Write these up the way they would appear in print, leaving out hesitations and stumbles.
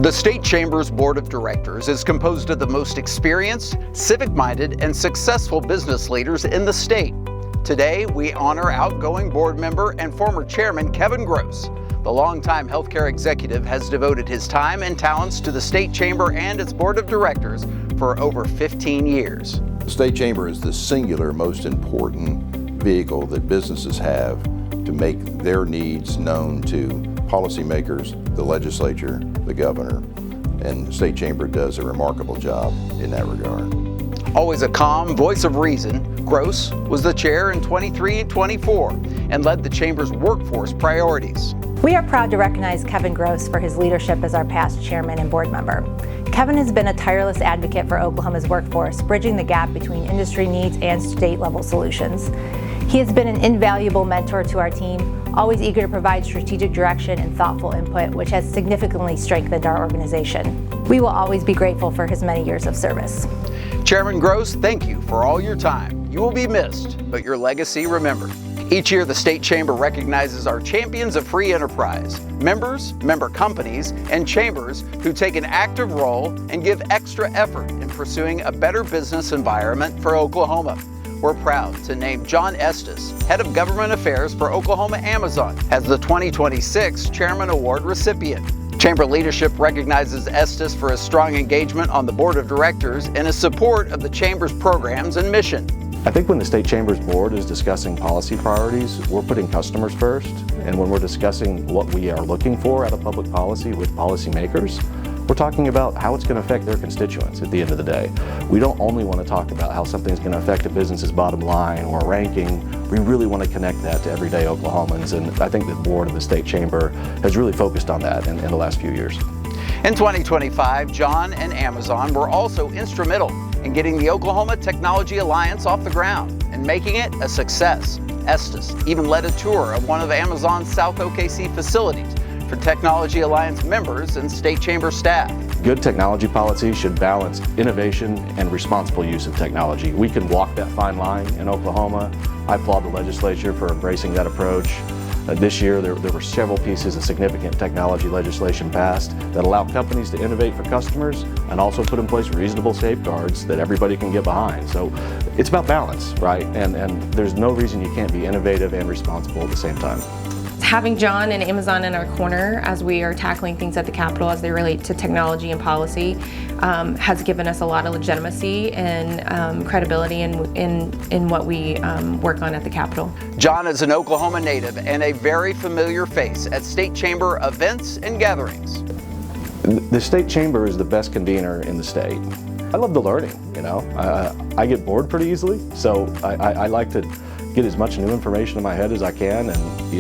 The State Chamber's Board of Directors is composed of the most experienced, civic-minded, and successful business leaders in the state. Today, we honor outgoing board member and former chairman Kevin Gross. The longtime healthcare executive has devoted his time and talents to the State Chamber and its Board of Directors for over 15 years. The State Chamber is the singular most important vehicle that businesses have to make their needs known to policymakers, the legislature, the governor, and the State Chamber does a remarkable job in that regard. Always a calm voice of reason, Gross was the chair in 23 and 24 and led the Chamber's workforce priorities. We are proud to recognize Kevin Gross for his leadership as our past chairman and board member. Kevin has been a tireless advocate for Oklahoma's workforce, bridging the gap between industry needs and state-level solutions. He has been an invaluable mentor to our team, always eager to provide strategic direction and thoughtful input, which has significantly strengthened our organization. We will always be grateful for his many years of service. Chairman Gross, thank you for all your time. You will be missed, but your legacy remembered. Each year, the State Chamber recognizes our champions of free enterprise, members, member companies, and chambers who take an active role and give extra effort in pursuing a better business environment for Oklahoma. We're proud to name John Estes, Head of Government Affairs for Oklahoma Amazon, as the 2026 Chairman Award recipient. Chamber leadership recognizes Estes for his strong engagement on the Board of Directors and his support of the Chamber's programs and mission. I think when the State Chamber's board is discussing policy priorities, we're putting customers first. And when we're discussing what we are looking for out of public policy with policymakers, we're talking about how it's going to affect their constituents at the end of the day. We don't only want to talk about how something's going to affect a business's bottom line or a ranking. We really want to connect that to everyday Oklahomans, and I think the board of the State Chamber has really focused on that in the last few years. In 2025, John and Amazon were also instrumental in getting the Oklahoma Technology Alliance off the ground and making it a success. Estes even led a tour of one of Amazon's South OKC facilities for Technology Alliance members and State Chamber staff. Good technology policy should balance innovation and responsible use of technology. We can walk that fine line in Oklahoma. I applaud the legislature for embracing that approach. This year, there were several pieces of significant technology legislation passed that allow companies to innovate for customers and also put in place reasonable safeguards that everybody can get behind. So it's about balance, right? And there's no reason you can't be innovative and responsible at the same time. Having John and Amazon in our corner as we are tackling things at the Capitol as they relate to technology and policy has given us a lot of legitimacy and credibility in what we work on at the Capitol. John is an Oklahoma native and a very familiar face at State Chamber events and gatherings. The State Chamber is the best convener in the state. I love the learning, you know. I get bored pretty easily, so I like to get as much new information in my head as I can, and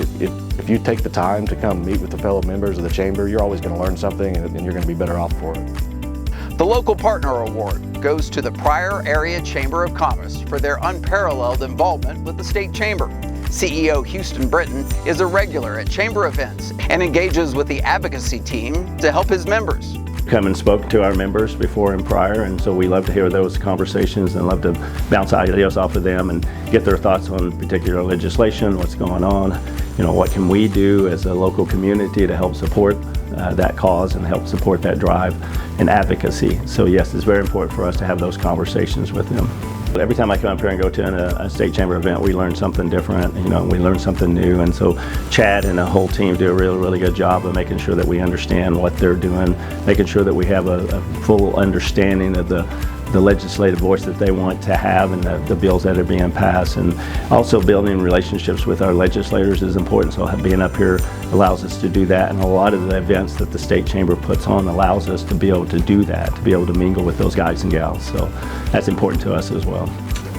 if you take the time to come meet with the fellow members of the Chamber, you're always going to learn something and you're going to be better off for it. The Local Partner Award goes to the Pryor Area Chamber of Commerce for their unparalleled involvement with the State Chamber. CEO Houston Britton is a regular at Chamber events and engages with the advocacy team to help his members. Come and spoke to our members before in Pryor, and so we love to hear those conversations and love to bounce ideas off of them and get their thoughts on particular legislation, what's going on, you know, what can we do as a local community to help support that cause and help support that drive and advocacy. So yes, it's very important for us to have those conversations with them. But every time I come up here and go to a State Chamber event, we learn something different, you know, we learn something new. And so Chad and the whole team do a really good job of making sure that we understand what they're doing, making sure that we have a full understanding of the legislative voice that they want to have and the bills that are being passed. And also building relationships with our legislators is important, so being up here allows us to do that. And a lot of the events that the State Chamber puts on allows us to be able to do that, to be able to mingle with those guys and gals. So that's important to us as well.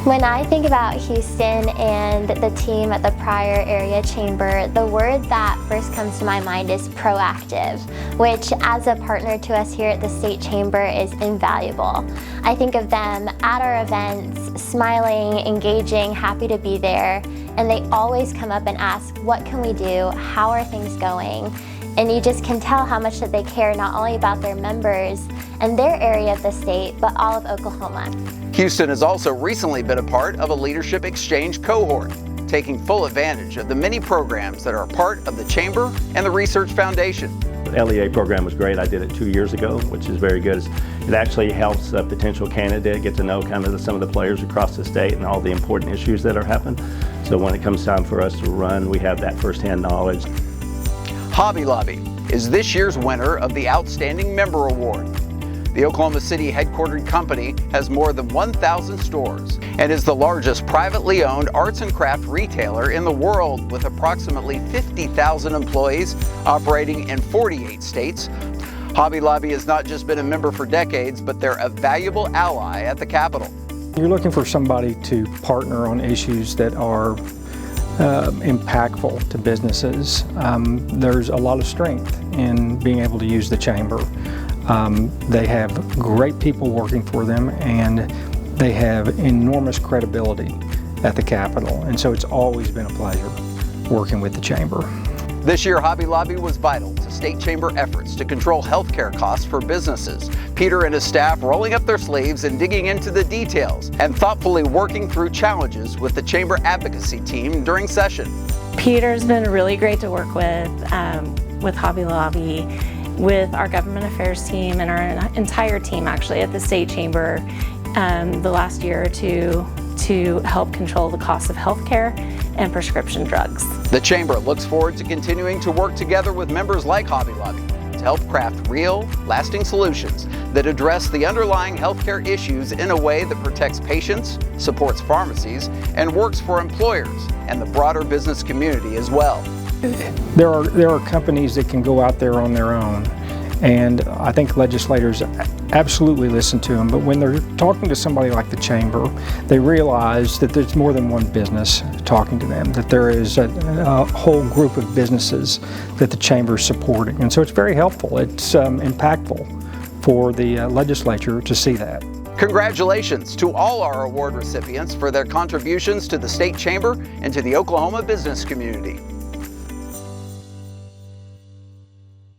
When I think about Houston and the team at the Pryor Area Chamber, the word that first comes to my mind is proactive, which as a partner to us here at the State Chamber is invaluable. I think of them at our events, smiling, engaging, happy to be there, and they always come up and ask, what can we do? How are things going? And you just can tell how much that they care not only about their members and their area of the state, but all of Oklahoma. Houston has also recently been a part of a leadership exchange cohort, taking full advantage of the many programs that are part of the Chamber and the Research Foundation. LEA program was great. I did it 2 years ago, which is very good. It actually helps a potential candidate get to know kind of some of the players across the state and all the important issues that are happening. So when it comes time for us to run, we have that firsthand knowledge. Hobby Lobby is this year's winner of the Outstanding Member Award. The Oklahoma City headquartered company has more than 1,000 stores and is the largest privately owned arts and craft retailer in the world, with approximately 50,000 employees operating in 48 states. Hobby Lobby has not just been a member for decades, but they're a valuable ally at the Capitol. You're looking for somebody to partner on issues that are impactful to businesses. There's a lot of strength in being able to use the chamber. They have great people working for them, and they have enormous credibility at the Capitol, and so it's always been a pleasure working with the chamber. This year, Hobby Lobby was vital to state chamber efforts to control healthcare costs for businesses. Peter and his staff rolling up their sleeves and digging into the details and thoughtfully working through challenges with the chamber advocacy team during session. Peter's been really great to work with Hobby Lobby, with our government affairs team and our entire team actually at the state chamber the last year or two to help control the cost of healthcare and prescription drugs. The chamber looks forward to continuing to work together with members like Hobby Lobby to help craft real, lasting solutions that address the underlying healthcare issues in a way that protects patients, supports pharmacies, and works for employers and the broader business community as well. There are companies that can go out there on their own, and I think legislators absolutely listen to them, but when they're talking to somebody like the chamber, they realize that there's more than one business talking to them, that there is a whole group of businesses that the chamber is supporting, and so it's very helpful. It's impactful for the legislature to see that. Congratulations to all our award recipients for their contributions to the state chamber and to the Oklahoma business community.